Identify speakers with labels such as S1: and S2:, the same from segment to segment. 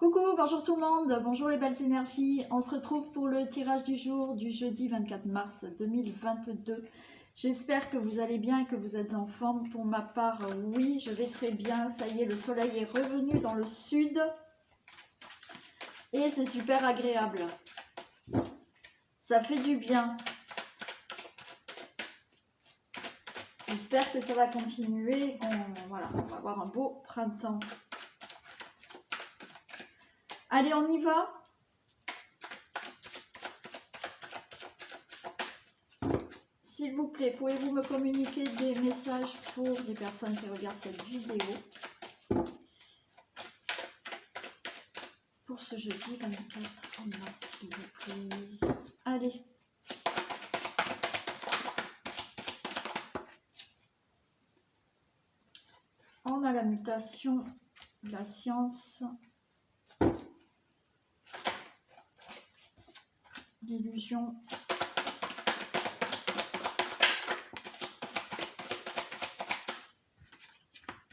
S1: Coucou, bonjour tout le monde, bonjour les belles énergies. On se retrouve pour le tirage du jour du jeudi 24 mars 2022. J'espère que vous allez bien et que vous êtes en forme. Pour ma part, oui, je vais très bien. Ça y est, le soleil est revenu dans le sud et c'est super agréable. Ça fait du bien. J'espère que ça va continuer. Voilà, on va avoir un beau printemps. Allez, on y va. S'il vous plaît, pouvez-vous me communiquer des messages pour les personnes qui regardent cette vidéo pour ce jeudi 24 mars, s'il vous plaît. Allez. On a la mutation, la science, l'illusion,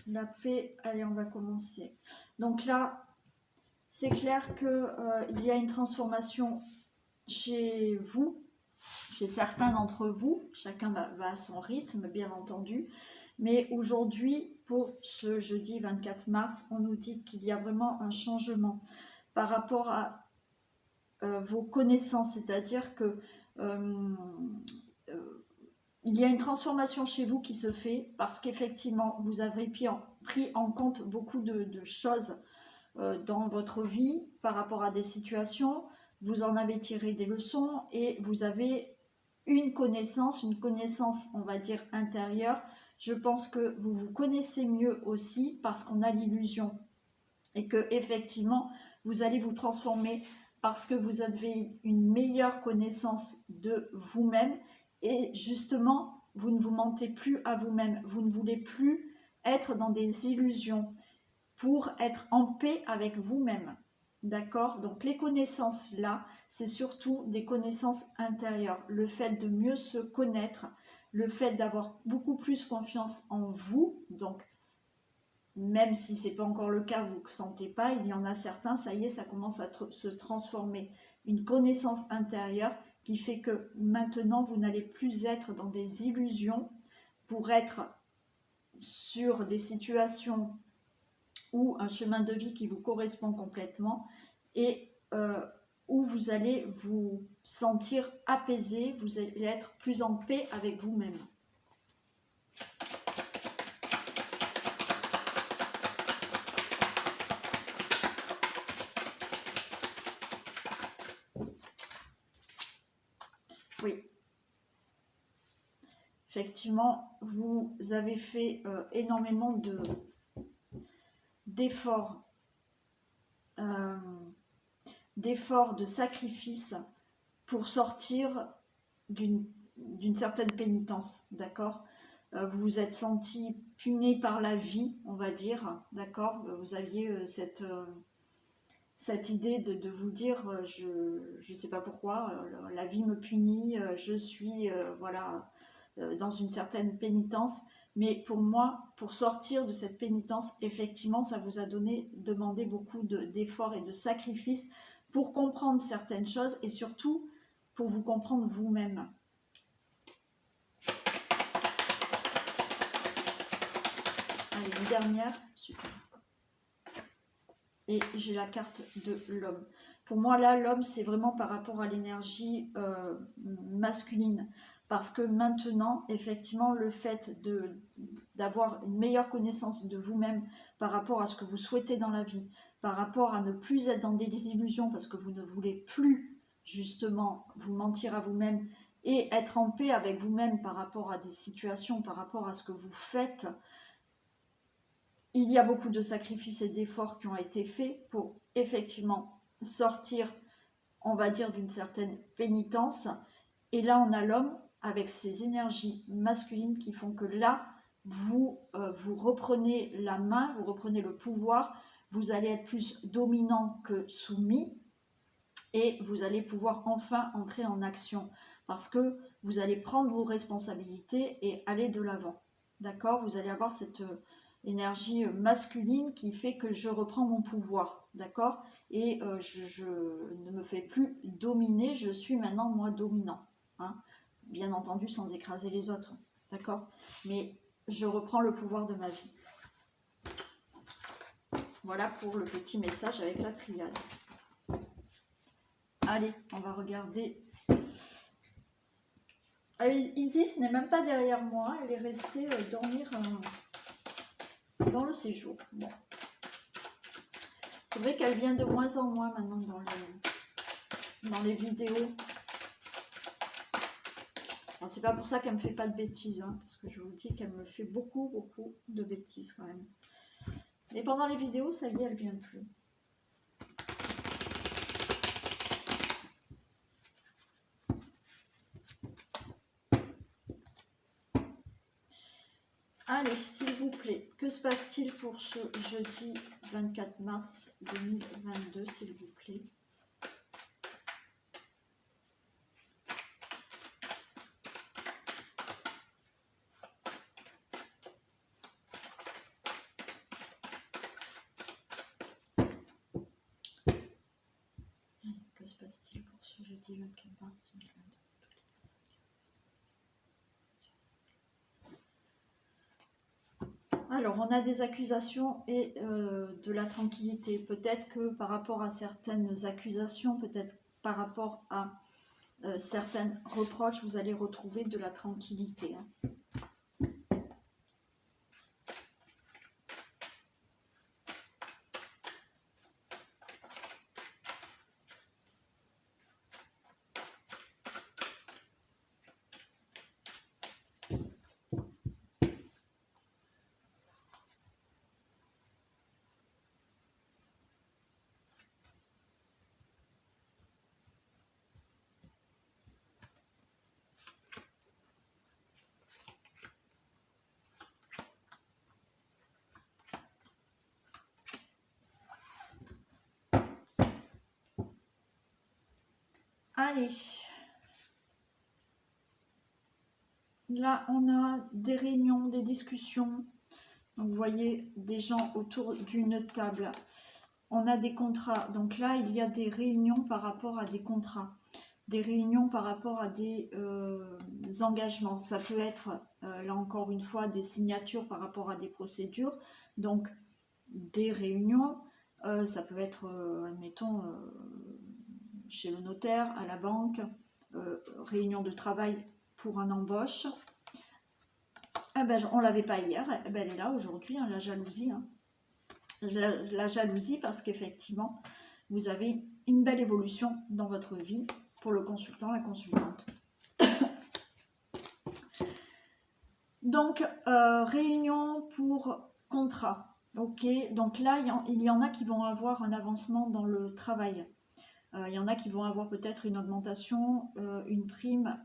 S1: la paix. Allez, on va commencer. Donc là, c'est clair qu'il y a une transformation chez vous, chez certains d'entre vous. Chacun va à son rythme, bien entendu. Mais aujourd'hui, pour ce jeudi 24 mars, on nous dit qu'il y a vraiment un changement par rapport à vos connaissances. C'est-à-dire que il y a une transformation chez vous qui se fait parce qu'effectivement, vous avez pris en compte beaucoup de choses dans votre vie par rapport à des situations. Vous en avez tiré des leçons et vous avez une connaissance, on va dire, intérieure. Je pense que vous vous connaissez mieux aussi parce qu'on a l'illusion et que effectivement, vous allez vous transformer parce que vous avez une meilleure connaissance de vous-même et justement, vous ne vous mentez plus à vous-même. Vous ne voulez plus être dans des illusions pour être en paix avec vous-même. D'accord? Donc les connaissances là, c'est surtout des connaissances intérieures. Le fait de mieux se connaître, le fait d'avoir beaucoup plus confiance en vous. Donc même si ce n'est pas encore le cas, vous ne le sentez pas, il y en a certains, ça y est, ça commence à se transformer. Une connaissance intérieure qui fait que maintenant, vous n'allez plus être dans des illusions pour être sur des situations ou un chemin de vie qui vous correspond complètement et où vous allez vous sentir apaisé, vous allez être plus en paix avec vous-même. Oui. Effectivement, vous avez fait énormément d'efforts, de sacrifices pour sortir d'une certaine pénitence, d'accord? Vous vous êtes senti puni par la vie, on va dire, d'accord? Vous aviez cette idée de vous dire, je ne sais pas pourquoi, la vie me punit, je suis, voilà, dans une certaine pénitence. Mais pour moi, pour sortir de cette pénitence, effectivement, ça vous a demandé beaucoup d'efforts et de sacrifices pour comprendre certaines choses et surtout pour vous comprendre vous-même. Allez, une dernière. Super. Et j'ai la carte de l'homme. Pour moi, là, l'homme, c'est vraiment par rapport à l'énergie masculine. Parce que maintenant, effectivement, le fait d'avoir une meilleure connaissance de vous-même par rapport à ce que vous souhaitez dans la vie, par rapport à ne plus être dans des illusions parce que vous ne voulez plus, justement, vous mentir à vous-même et être en paix avec vous-même par rapport à des situations, par rapport à ce que vous faites. Il y a beaucoup de sacrifices et d'efforts qui ont été faits pour effectivement sortir, on va dire, d'une certaine pénitence. Et là, on a l'homme avec ses énergies masculines qui font que là, vous reprenez la main, vous reprenez le pouvoir, vous allez être plus dominant que soumis et vous allez pouvoir enfin entrer en action parce que vous allez prendre vos responsabilités et aller de l'avant. D'accord? Vous allez avoir énergie masculine qui fait que je reprends mon pouvoir, d'accord? Et je ne me fais plus dominer, je suis maintenant moi dominant, hein, bien entendu sans écraser les autres, d'accord? Mais je reprends le pouvoir de ma vie. Voilà pour le petit message avec la triade. Allez, on va regarder. Ah, Isis n'est même pas derrière moi, elle est restée dormir dans le séjour. Bon. C'est vrai qu'elle vient de moins en moins maintenant dans les vidéos. Bon, c'est pas pour ça qu'elle me fait pas de bêtises, hein, parce que je vous dis qu'elle me fait beaucoup de bêtises quand même. Mais pendant les vidéos, ça y est, elle vient plus. Allez, s'il vous plaît, que se passe-t-il pour ce jeudi 24 mars 2022, s'il vous plaît? Que se passe-t-il pour ce jeudi 24 mars 2022? Alors, on a des accusations et de la tranquillité. Peut-être que par rapport à certaines accusations, peut-être par rapport à certaines reproches, vous allez retrouver de la tranquillité. Hein. Allez, là on a des réunions, des discussions. Donc, vous voyez des gens autour d'une table. On a des contrats. Donc là, il y a des réunions par rapport à des contrats. Des réunions par rapport à des engagements. Ça peut être, là encore une fois, des signatures par rapport à des procédures. Donc, des réunions, ça peut être, admettons, chez le notaire, à la banque, réunion de travail pour un embauche. Eh ben, on ne l'avait pas hier, eh ben, elle est là aujourd'hui, hein, la jalousie. Hein. La jalousie parce qu'effectivement, vous avez une belle évolution dans votre vie pour le consultant, la consultante. Donc, réunion pour contrat. Ok, donc là, il y en a qui vont avoir un avancement dans le travail. Il y en a qui vont avoir peut-être une augmentation, une prime,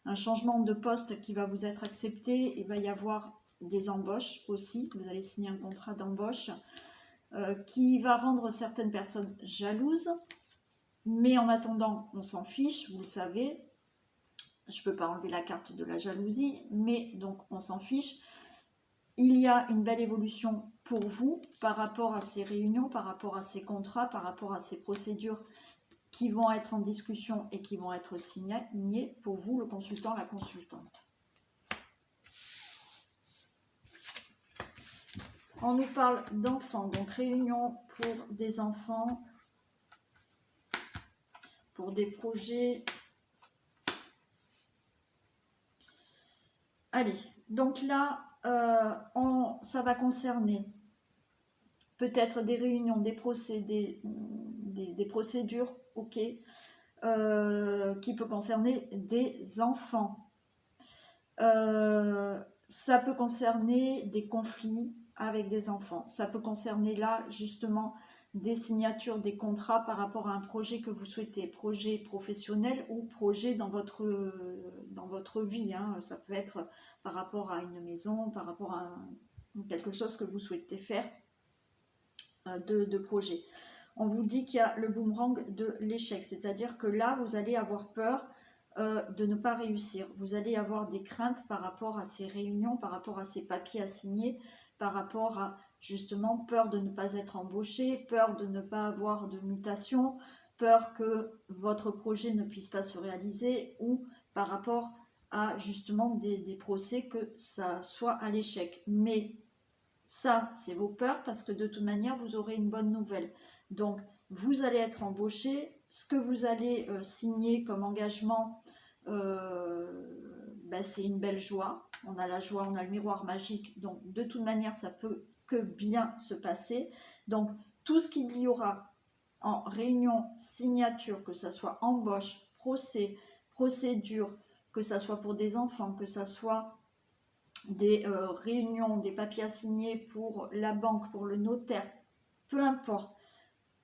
S1: un changement de poste qui va vous être accepté. Il va y avoir des embauches aussi. Vous allez signer un contrat d'embauche qui va rendre certaines personnes jalouses. Mais en attendant, on s'en fiche, vous le savez. Je ne peux pas enlever la carte de la jalousie, mais donc on s'en fiche. Il y a une belle évolution pour vous par rapport à ces réunions, par rapport à ces contrats, par rapport à ces procédures qui vont être en discussion et qui vont être signées pour vous, le consultant, la consultante. On nous parle d'enfants, donc réunion pour des enfants, pour des projets. Allez, donc là, ça va concerner peut-être des réunions, des procédures, ok, qui peut concerner des enfants. Ça peut concerner des conflits avec des enfants. Ça peut concerner là, justement, des signatures, des contrats par rapport à un projet que vous souhaitez, projet professionnel ou projet dans votre vie. Hein. Ça peut être par rapport à une maison, par rapport à quelque chose que vous souhaitez faire de projet. On vous dit qu'il y a le boomerang de l'échec, c'est-à-dire que là, vous allez avoir peur de ne pas réussir. Vous allez avoir des craintes par rapport à ces réunions, par rapport à ces papiers à signer par rapport à justement peur de ne pas être embauché, peur de ne pas avoir de mutation, peur que votre projet ne puisse pas se réaliser, ou par rapport à justement des procès, que ça soit à l'échec. Mais ça, c'est vos peurs, parce que de toute manière, vous aurez une bonne nouvelle. Donc, vous allez être embauché. Ce que vous allez signer comme engagement, c'est une belle joie. On a la joie, on a le miroir magique. Donc, de toute manière, ça peut que bien se passer. Donc, tout ce qu'il y aura en réunion, signature, que ça soit embauche, procès, procédure, que ça soit pour des enfants, que ça soit des réunions, des papiers à signer pour la banque, pour le notaire, peu importe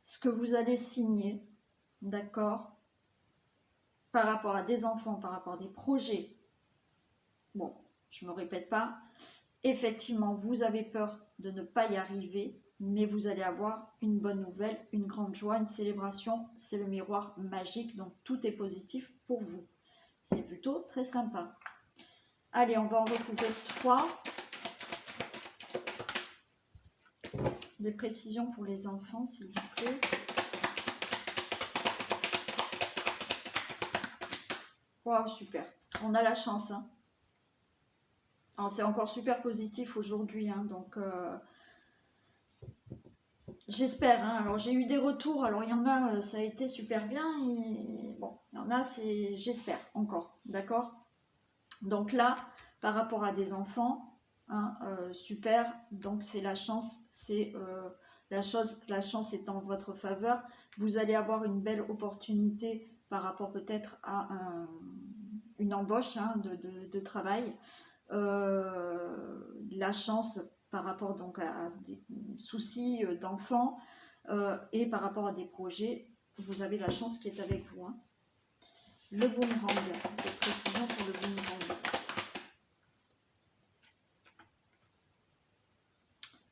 S1: ce que vous allez signer, d'accord, par rapport à des enfants, par rapport à des projets, bon, je ne me répète pas, effectivement, vous avez peur de ne pas y arriver, mais vous allez avoir une bonne nouvelle, une grande joie, une célébration, c'est le miroir magique, donc tout est positif pour vous. C'est plutôt très sympa. Allez, on va en recouvrir 3. Des précisions pour les enfants, s'il vous plaît. Waouh, super. On a la chance. Hein. C'est encore super positif aujourd'hui. Hein, donc, j'espère. Hein. Alors, j'ai eu des retours. Alors, il y en a, ça a été super bien. Et, bon, il y en a, c'est... J'espère encore. D'accord. Donc là, par rapport à des enfants, hein, super. Donc, c'est la chance. C'est... la chance est en votre faveur. Vous allez avoir une belle opportunité par rapport peut-être à une embauche hein, de travail. La chance par rapport donc à des soucis d'enfants et par rapport à des projets. Vous avez la chance qui est avec vous. Hein. Le boomerang, des précisions pour le boomerang.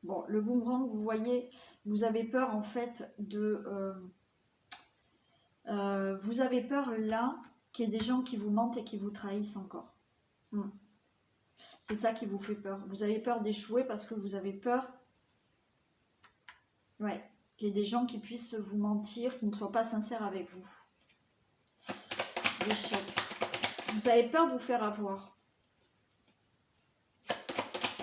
S1: Bon, le boomerang, vous voyez, vous avez peur en fait de... vous avez peur là qu'il y ait des gens qui vous mentent et qui vous trahissent encore. C'est ça qui vous fait peur. Vous avez peur d'échouer parce que vous avez peur qu'il y ait des gens qui puissent vous mentir, qui ne soient pas sincères avec vous. L'échec. Vous avez peur de vous faire avoir.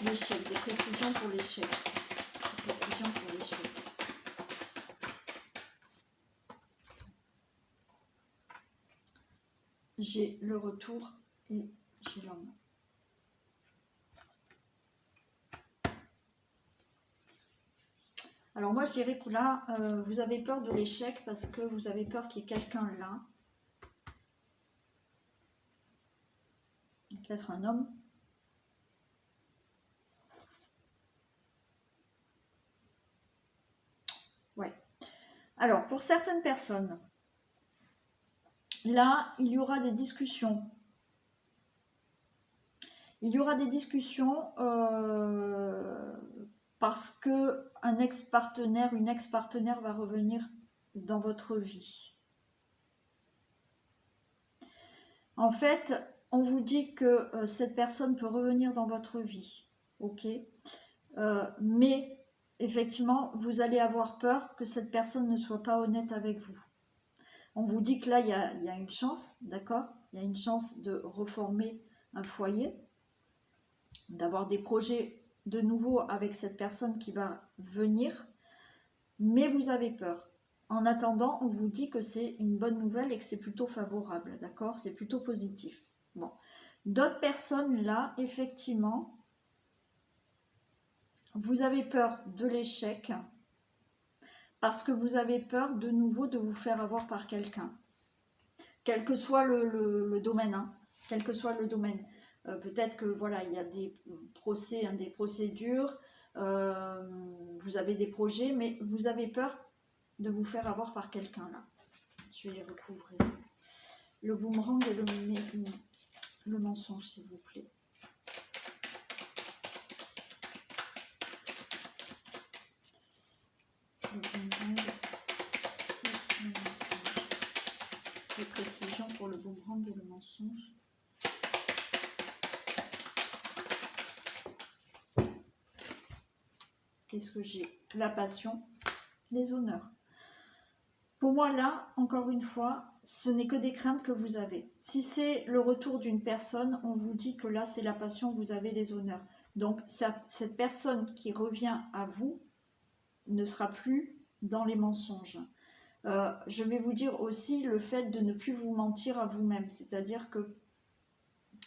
S1: L'échec. Des précisions pour l'échec. Des précisions pour l'échec. J'ai le retour et j'ai l'homme. Alors moi je dirais que là, vous avez peur de l'échec parce que vous avez peur qu'il y ait quelqu'un là. Peut-être un homme. Ouais. Alors pour certaines personnes, là il y aura des discussions. Il y aura des discussions parce que un ex-partenaire, une ex-partenaire va revenir dans votre vie. En fait, on vous dit que cette personne peut revenir dans votre vie, ok, mais effectivement, vous allez avoir peur que cette personne ne soit pas honnête avec vous. On vous dit que là, il y a une chance, d'accord, il y a une chance de reformer un foyer, d'avoir des projets de nouveau avec cette personne qui va venir, mais vous avez peur. En attendant, on vous dit que c'est une bonne nouvelle et que c'est plutôt favorable, d'accord? C'est plutôt positif. Bon. D'autres personnes, là, effectivement, vous avez peur de l'échec parce que vous avez peur de nouveau de vous faire avoir par quelqu'un. Quel que soit le domaine, hein, quel que soit le domaine. Peut-être que voilà, il y a des procès, hein, des procédures, vous avez des projets, mais vous avez peur de vous faire avoir par quelqu'un là. Je vais les recouvrir. Le boomerang et le mensonge, s'il vous plaît. Le boomerang et le mensonge. Les précisions pour le boomerang et le mensonge. qu'est-ce que j'ai? La passion, les honneurs. Pour moi, là, encore une fois, ce n'est que des craintes que vous avez. Si c'est le retour d'une personne, on vous dit que là, c'est la passion, vous avez les honneurs. Donc, cette personne qui revient à vous ne sera plus dans les mensonges. Je vais vous dire aussi le fait de ne plus vous mentir à vous-même. C'est-à-dire que,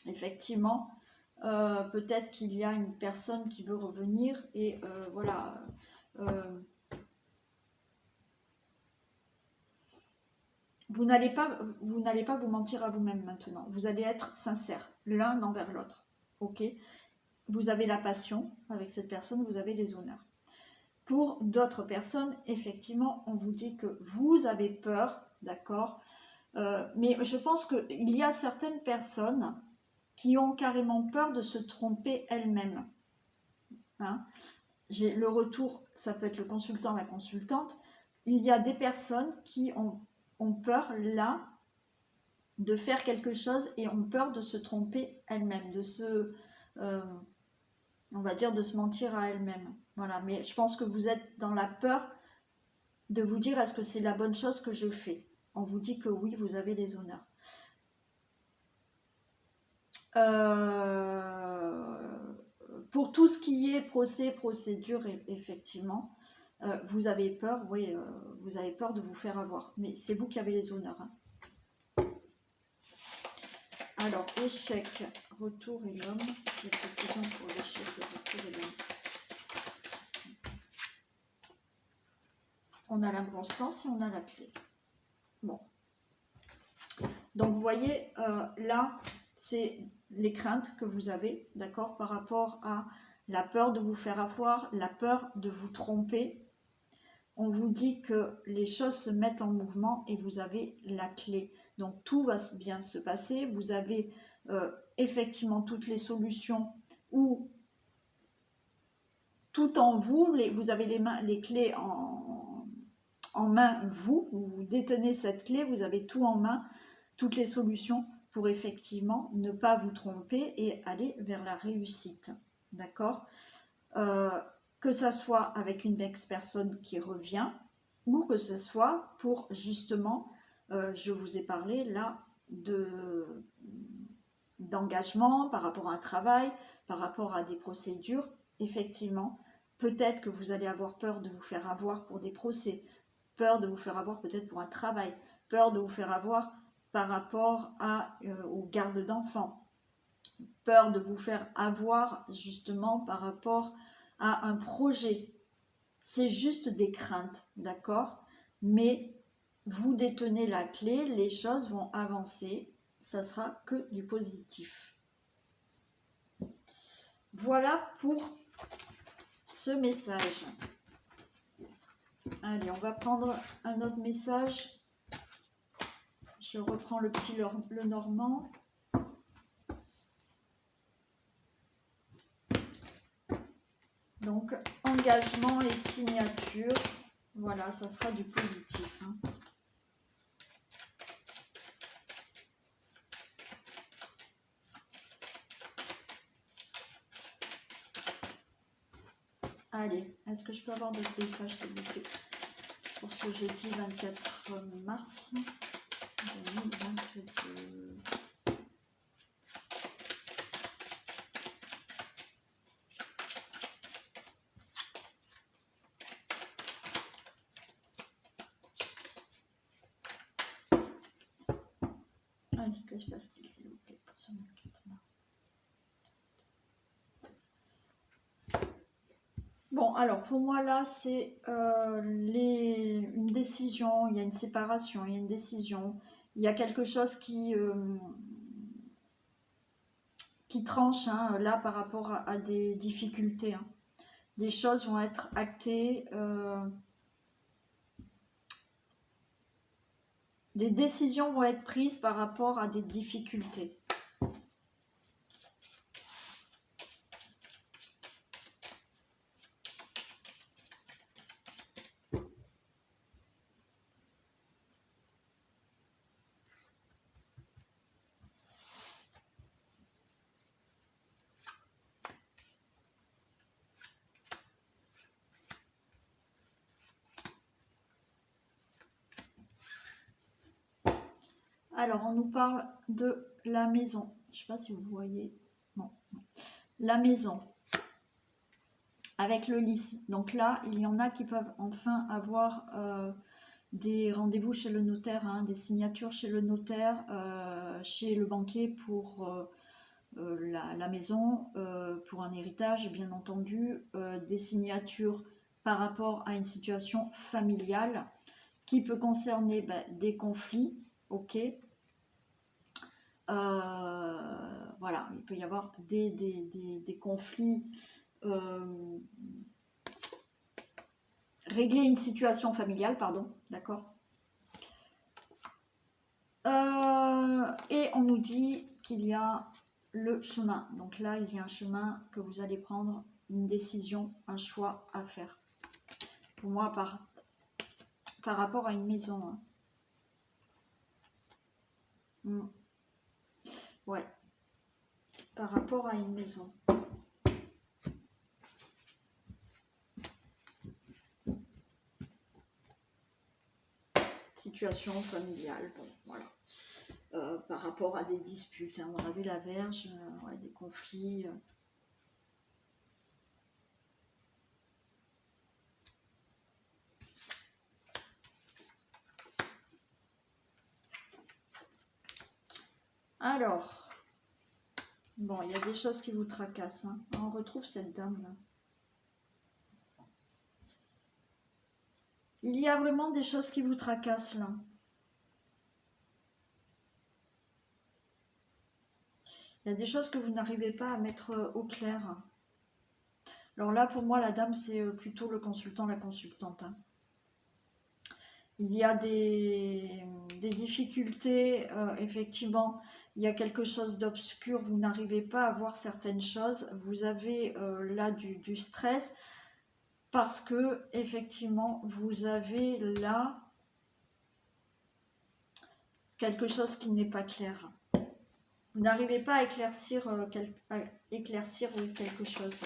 S1: effectivement, peut-être qu'il y a une personne qui veut revenir et voilà... vous n'allez pas vous mentir à vous-même maintenant. Vous allez être sincère l'un envers l'autre. Ok? Vous avez la passion avec cette personne, vous avez les honneurs. Pour d'autres personnes, effectivement, on vous dit que vous avez peur, d'accord? Mais je pense qu'il y a certaines personnes qui ont carrément peur de se tromper elles-mêmes. Hein? J'ai le retour, ça peut être le consultant, la consultante. Il y a des personnes qui ont peur là de faire quelque chose et ont peur de se tromper elles-mêmes, de se, on va dire, de se mentir à elles-mêmes. Voilà, mais je pense que vous êtes dans la peur de vous dire est-ce que c'est la bonne chose que je fais. On vous dit que oui, vous avez les honneurs. Pour tout ce qui est procédure, effectivement, vous avez peur, oui, vous avez peur de vous faire avoir. Mais c'est vous qui avez les honneurs. Hein. Alors, échec, retour et l'homme. Les précisions pour l'échec, le retour et l'homme. On a l'inconstance et on a la clé. Bon. Donc, vous voyez, là, c'est les craintes que vous avez, d'accord, par rapport à la peur de vous faire avoir, la peur de vous tromper. On vous dit que les choses se mettent en mouvement et vous avez la clé. Donc, tout va bien se passer. Vous avez effectivement toutes les solutions ou tout en vous. Vous avez les clés en main, vous détenez cette clé, vous avez tout en main, toutes les solutions pour effectivement ne pas vous tromper et aller vers la réussite. D'accord? Que ça soit avec une ex-personne qui revient ou que ce soit pour justement, je vous ai parlé là d'engagement par rapport à un travail, par rapport à des procédures. Effectivement, peut-être que vous allez avoir peur de vous faire avoir pour des procès, peur de vous faire avoir peut-être pour un travail, peur de vous faire avoir par rapport aux gardes d'enfants, peur de vous faire avoir justement par rapport à un projet. C'est juste des craintes, d'accord? Mais vous détenez la clé, les choses vont avancer, ça sera que du positif. Voilà pour ce message. Allez, on va prendre un autre message. Je reprends le petit le normand. Donc, engagement et signature. Voilà, ça sera du positif. Hein. Allez, est-ce que je peux avoir d'autres messages, s'il vous plaît, pour ce jeudi 24 mars 2022. Allez, que se passe-t-il, s'il vous plaît, pour ce 24 mars? Bon, alors pour moi là, c'est une décision, il y a une séparation, il y a une décision, il y a quelque chose qui tranche hein, là par rapport à des difficultés. Hein. Des choses vont être actées, des décisions vont être prises par rapport à des difficultés. Alors, on nous parle de la maison. Je ne sais pas si vous voyez. Non. La maison. Avec le lys. Donc là, il y en a qui peuvent enfin avoir des rendez-vous chez le notaire, hein, des signatures chez le notaire, chez le banquier pour la maison, pour un héritage, et bien entendu, des signatures par rapport à une situation familiale qui peut concerner des conflits, ok. Voilà, il peut y avoir des conflits, régler une situation familiale, pardon, d'accord. Et on nous dit qu'il y a le chemin. Donc là, il y a un chemin que vous allez prendre, une décision, un choix à faire. Pour moi, par rapport à une maison. Hein. Ouais. Par rapport à une maison. Situation familiale, bon, voilà. Par rapport à des disputes, hein, on avait la Vierge, ouais, des conflits. Alors, bon, il y a des choses qui vous tracassent. Hein. On retrouve cette dame-là. Il y a vraiment des choses qui vous tracassent là. Il y a des choses que vous n'arrivez pas à mettre au clair. Alors là, pour moi, la dame, c'est plutôt le consultant, la consultante. Hein. Il y a des difficultés, effectivement, il y a quelque chose d'obscur, vous n'arrivez pas à voir certaines choses, vous avez là du stress, parce que, effectivement, vous avez là quelque chose qui n'est pas clair. Vous n'arrivez pas à éclaircir, oui, quelque chose.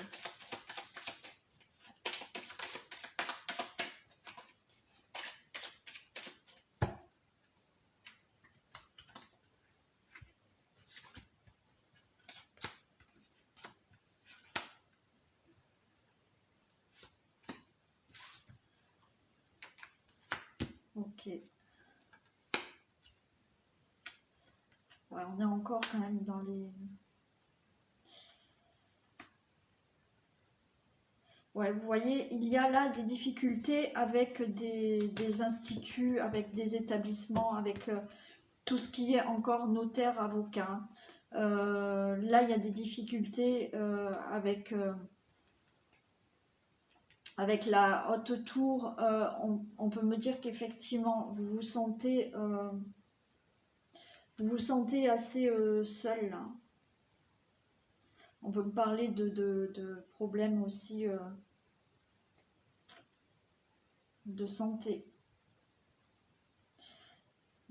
S1: Ok. Ouais, on est encore quand même dans les... Ouais, vous voyez, il y a là des difficultés avec des instituts, avec des établissements, avec tout ce qui est encore notaire, avocat. Là, il y a des difficultés avec la haute tour. On peut me dire qu'effectivement, vous vous sentez assez seul là. On peut me parler de problèmes aussi de santé.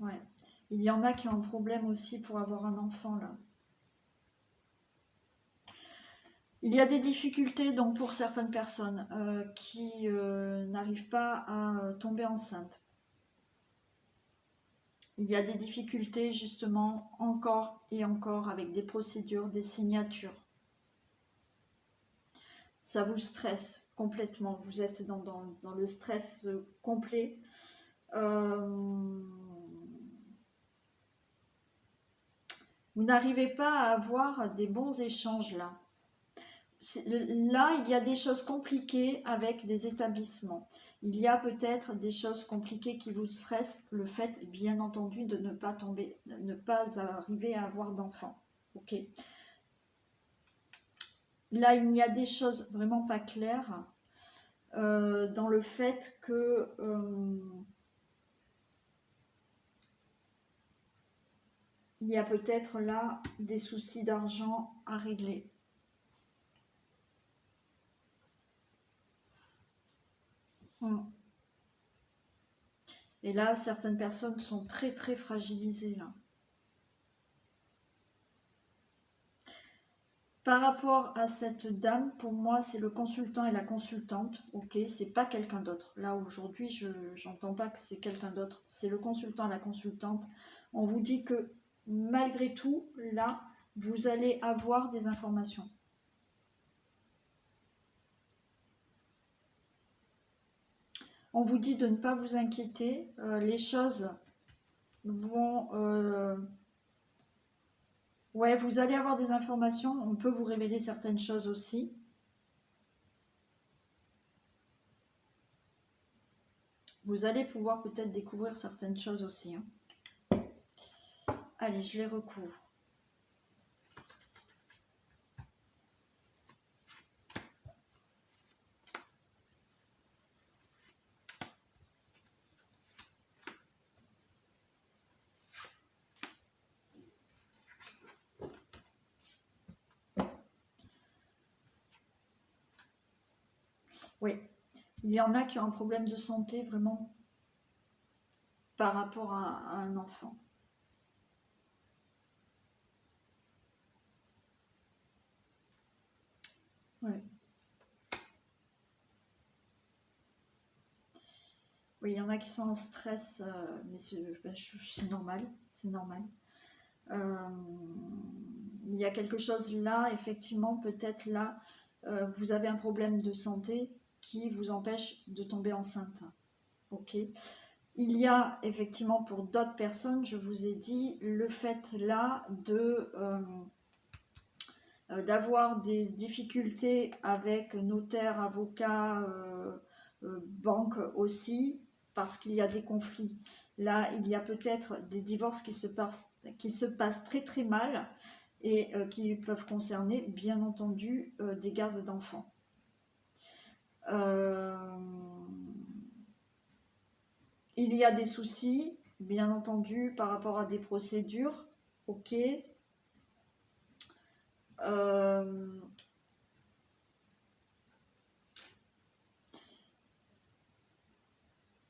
S1: Ouais. Il y en a qui ont un problème aussi pour avoir un enfant là. Il y a des difficultés donc pour certaines personnes qui n'arrivent pas à tomber enceinte. Il y a des difficultés justement encore et encore avec des procédures, des signatures. Ça vous stresse complètement, vous êtes dans le stress complet. Vous n'arrivez pas à avoir des bons échanges là. Là, il y a des choses compliquées avec des établissements. Il y a peut-être des choses compliquées qui vous stressent, le fait, bien entendu, de ne pas tomber, de ne pas arriver à avoir d'enfants. Ok. Là, il y a des choses vraiment pas claires dans le fait que il y a peut-être là des soucis d'argent à régler. Et là, certaines personnes sont très très fragilisées là. Par rapport à cette dame, pour moi, c'est le consultant et la consultante, ok, c'est pas quelqu'un d'autre. Là, aujourd'hui, je n'entends pas que c'est quelqu'un d'autre, c'est le consultant et la consultante. On vous dit que malgré tout, là, vous allez avoir des informations. On vous dit de ne pas vous inquiéter, les choses vont... ouais, vous allez avoir des informations, on peut vous révéler certaines choses aussi. Vous allez pouvoir peut-être découvrir certaines choses aussi. Hein. Allez, je les recouvre. Oui, il y en a qui ont un problème de santé vraiment par rapport à un enfant. Ouais. Oui, il y en a qui sont en stress, mais c'est normal, c'est normal. Il y a quelque chose là, effectivement, peut-être là, vous avez un problème de santé qui vous empêche de tomber enceinte. Ok. Il y a effectivement pour d'autres personnes, je vous ai dit, le fait là de d'avoir des difficultés avec notaire, avocat, banque aussi, parce qu'il y a des conflits. Là, il y a peut-être des divorces qui se passent très très mal et qui peuvent concerner, bien entendu, des gardes d'enfants. Il y a des soucis, bien entendu, par rapport à des procédures, ok.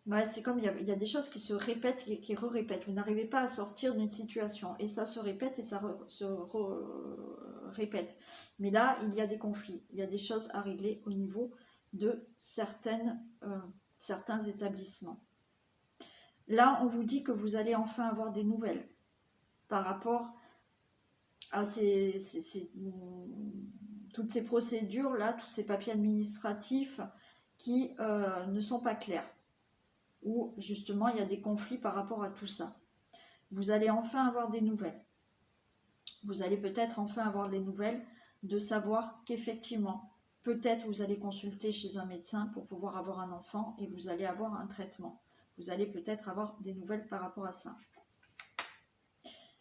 S1: Ouais, c'est comme il y a des choses qui se répètent et qui re-répètent. Vous n'arrivez pas à sortir d'une situation et ça se répète et ça répète. Mais là, il y a des conflits, il y a des choses à régler au niveau de certains établissements. Là, on vous dit que vous allez enfin avoir des nouvelles par rapport à toutes ces procédures-là, tous ces papiers administratifs qui ne sont pas clairs, où justement il y a des conflits par rapport à tout ça. Vous allez enfin avoir des nouvelles. Vous allez peut-être enfin avoir les nouvelles de savoir qu'effectivement, peut-être vous allez consulter chez un médecin pour pouvoir avoir un enfant et vous allez avoir un traitement. Vous allez peut-être avoir des nouvelles par rapport à ça.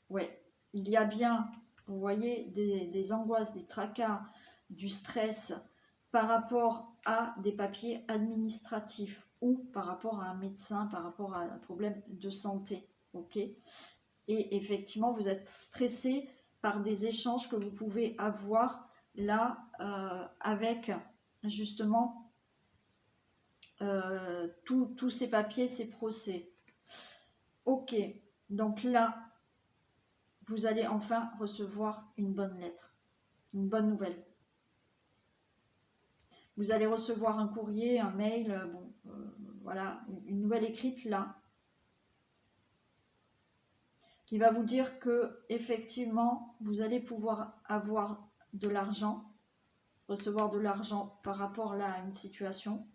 S1: Ouais, il y a bien, vous voyez, des angoisses, des tracas, du stress par rapport à des papiers administratifs ou par rapport à un médecin, par rapport à un problème de santé, ok. Et effectivement, vous êtes stressé par des échanges que vous pouvez avoir là avec justement tous ces papiers, ces procès. Ok, donc là, vous allez enfin recevoir une bonne lettre, une bonne nouvelle. Vous allez recevoir un courrier, un mail, voilà, une nouvelle écrite là, qui va vous dire que effectivement vous allez pouvoir avoir de l'argent, recevoir de l'argent par rapport là à une situation.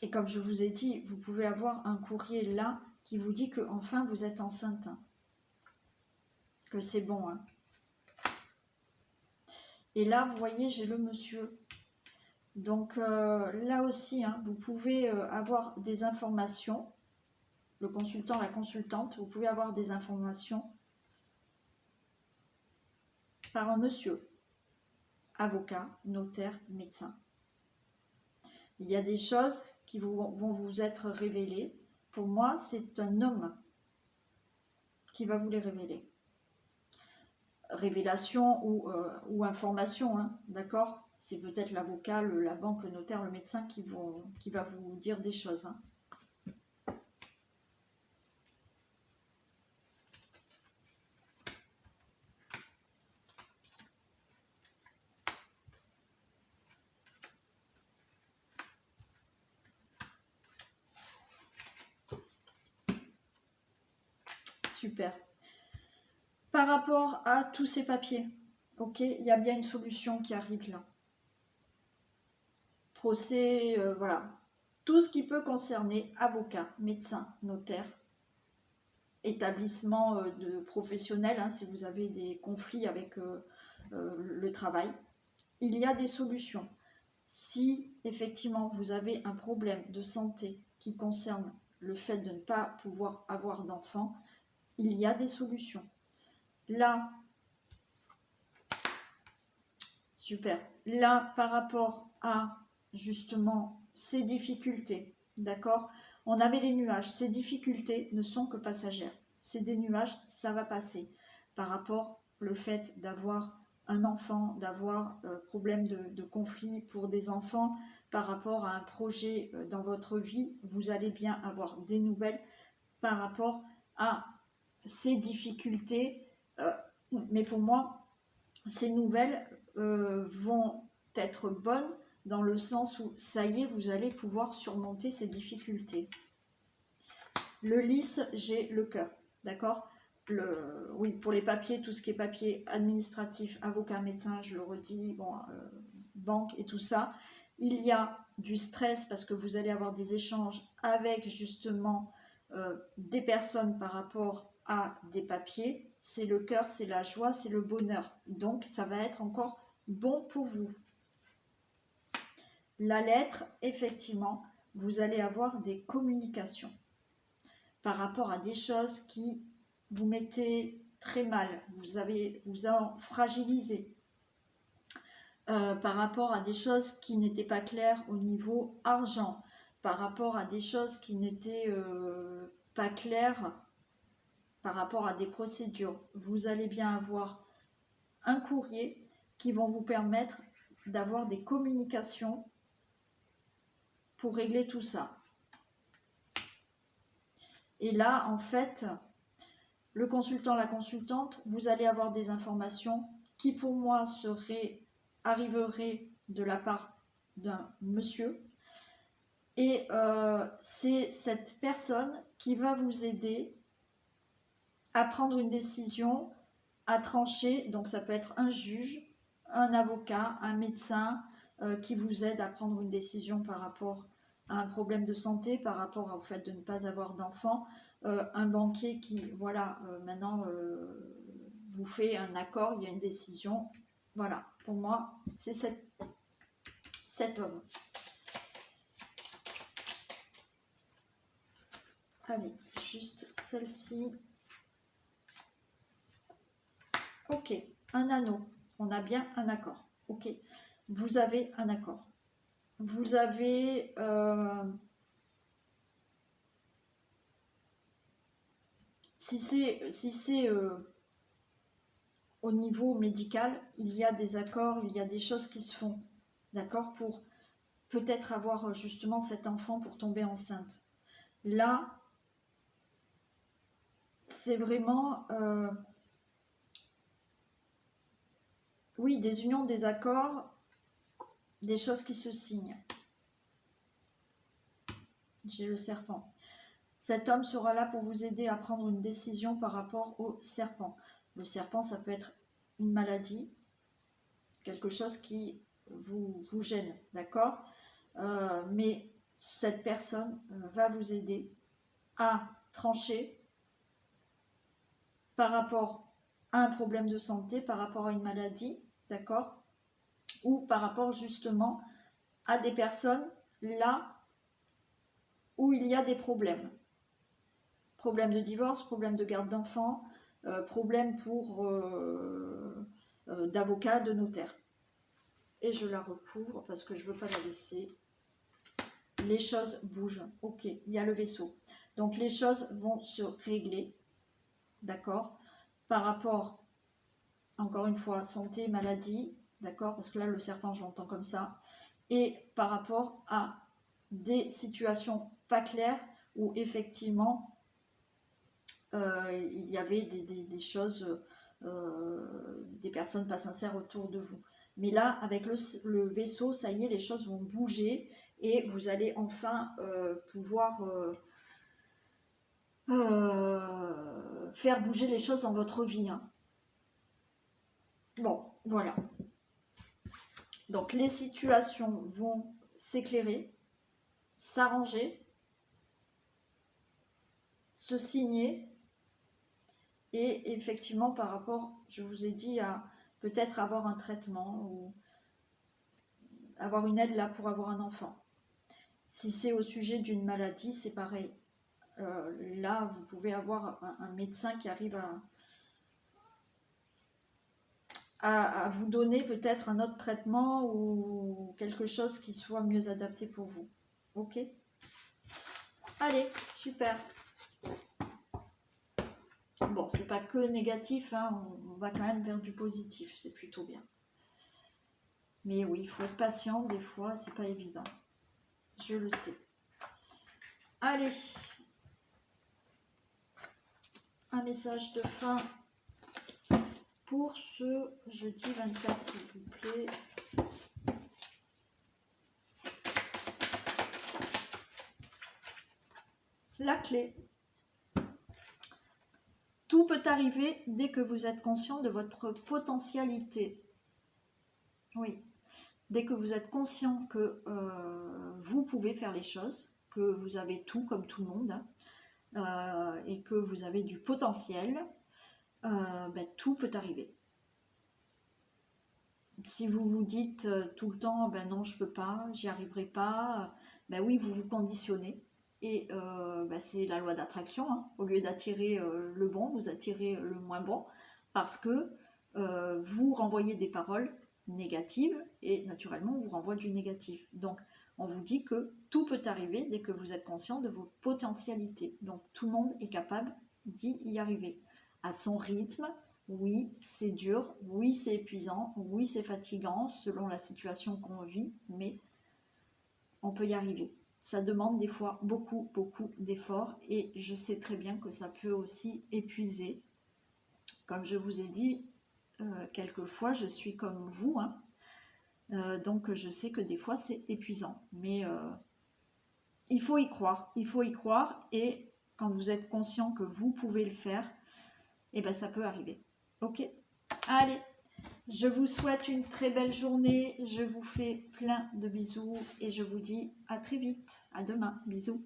S1: Et comme je vous ai dit, vous pouvez avoir un courrier là qui vous dit que enfin vous êtes enceinte, hein, que c'est bon. Hein. Et là, vous voyez, j'ai le monsieur. Donc là aussi, hein, vous pouvez avoir des informations, le consultant, la consultante, vous pouvez avoir des informations par un monsieur, avocat, notaire, médecin. Il y a des choses qui vont vous être révélées. Pour moi, c'est un homme qui va vous les révéler. Révélation ou information, hein, d'accord ? c'est peut-être l'avocat, la banque, le notaire, le médecin qui va vous dire des choses. Hein. Super. Par rapport à tous ces papiers, ok, il y a bien une solution qui arrive là. Procès, voilà. Tout ce qui peut concerner avocat, médecin, notaire, établissement de professionnels, hein, si vous avez des conflits avec le travail, il y a des solutions. Si effectivement vous avez un problème de santé qui concerne le fait de ne pas pouvoir avoir d'enfants, il y a des solutions. Là, super. Là, par rapport à justement ces difficultés, d'accord? On avait les nuages. Ces difficultés ne sont que passagères. C'est des nuages, ça va passer. Par rapport au fait d'avoir un enfant, d'avoir problème de conflit pour des enfants, par rapport à un projet dans votre vie, vous allez bien avoir des nouvelles par rapport à ces difficultés. Mais pour moi, ces nouvelles vont être bonnes dans le sens où ça y est, vous allez pouvoir surmonter ces difficultés. Le lys, j'ai le cœur, d'accord? Oui, pour les papiers, tout ce qui est papier administratif, avocat, médecin, je le redis, bon, banque et tout ça, il y a du stress parce que vous allez avoir des échanges avec justement des personnes par rapport à des papiers. C'est le cœur, c'est la joie, c'est le bonheur. Donc, ça va être encore bon pour vous. La lettre, effectivement, vous allez avoir des communications par rapport à des choses qui vous mettez très mal, vous en fragilisé. Par rapport à des choses qui n'étaient pas claires au niveau argent, par rapport à des choses qui n'étaient pas claires par rapport à des procédures. Vous allez bien avoir un courrier qui vont vous permettre d'avoir des communications pour régler tout ça. Et là, en fait, le consultant, la consultante, vous allez avoir des informations qui pour moi arriveraient de la part d'un monsieur. Et c'est cette personne qui va vous aider à prendre une décision, à trancher. Donc ça peut être un juge, un avocat, un médecin qui vous aide à prendre une décision par rapport à un problème de santé, par rapport au fait de ne pas avoir d'enfant, un banquier qui, voilà, maintenant vous fait un accord, il y a une décision. Voilà, pour moi, c'est cet homme. Allez, juste celle-ci. Ok, un anneau. On a bien un accord. Ok, vous avez un accord. Vous avez... si c'est au niveau médical, il y a des accords, il y a des choses qui se font. D'accord? Pour peut-être avoir justement cet enfant pour tomber enceinte. Là, c'est vraiment... oui, des unions, des accords, des choses qui se signent. J'ai le serpent. Cet homme sera là pour vous aider à prendre une décision par rapport au serpent. Le serpent, ça peut être une maladie, quelque chose qui vous gêne, d'accord? Mais cette personne va vous aider à trancher par rapport à un problème de santé, par rapport à une maladie, d'accord? Ou par rapport justement à des personnes là où il y a des problèmes. Problème de divorce, problème de garde d'enfants, problème d'avocat, de notaire. Et je la recouvre parce que je ne veux pas la laisser. Les choses bougent. Ok, il y a le vaisseau. Donc les choses vont se régler, d'accord, par rapport, encore une fois, santé, maladie, d'accord? Parce que là, le serpent, je l'entends comme ça. Et par rapport à des situations pas claires où effectivement, il y avait des choses, des personnes pas sincères autour de vous. Mais là, avec le vaisseau, ça y est, les choses vont bouger et vous allez enfin pouvoir faire bouger les choses dans votre vie. Hein. Bon, voilà. Donc les situations vont s'éclairer, s'arranger, se signer. Et effectivement, par rapport, je vous ai dit, à peut-être avoir un traitement ou avoir une aide là pour avoir un enfant. Si c'est au sujet d'une maladie, c'est pareil. Là, vous pouvez avoir un médecin qui arrive à vous donner peut-être un autre traitement ou quelque chose qui soit mieux adapté pour vous. Ok? Allez, super. Bon, c'est pas que négatif, hein, on va quand même vers du positif, c'est plutôt bien. Mais oui, il faut être patient, des fois, c'est pas évident. Je le sais. Allez, un message de fin pour ce jeudi 24, s'il vous plaît. La clé. Tout peut arriver dès que vous êtes conscient de votre potentialité. Oui, dès que vous êtes conscient que vous pouvez faire les choses, que vous avez tout comme tout le monde, et que vous avez du potentiel, tout peut arriver. Si vous vous dites tout le temps, non, je peux pas, j'y arriverai pas, oui, vous vous conditionnez. Et c'est la loi d'attraction. Hein. Au lieu d'attirer le bon, vous attirez le moins bon parce que vous renvoyez des paroles négatives et naturellement, on vous renvoie du négatif. Donc, on vous dit que tout peut arriver dès que vous êtes conscient de vos potentialités. Donc, tout le monde est capable d'y arriver à son rythme. Oui, c'est dur, oui, c'est épuisant, oui, c'est fatigant selon la situation qu'on vit, mais on peut y arriver. Ça demande des fois beaucoup, beaucoup d'efforts et je sais très bien que ça peut aussi épuiser. Comme je vous ai dit, quelquefois je suis comme vous, hein. Donc je sais que des fois c'est épuisant, mais il faut y croire et quand vous êtes conscient que vous pouvez le faire, ça peut arriver. Ok ? Allez, je vous souhaite une très belle journée, je vous fais plein de bisous et je vous dis à très vite, à demain, bisous.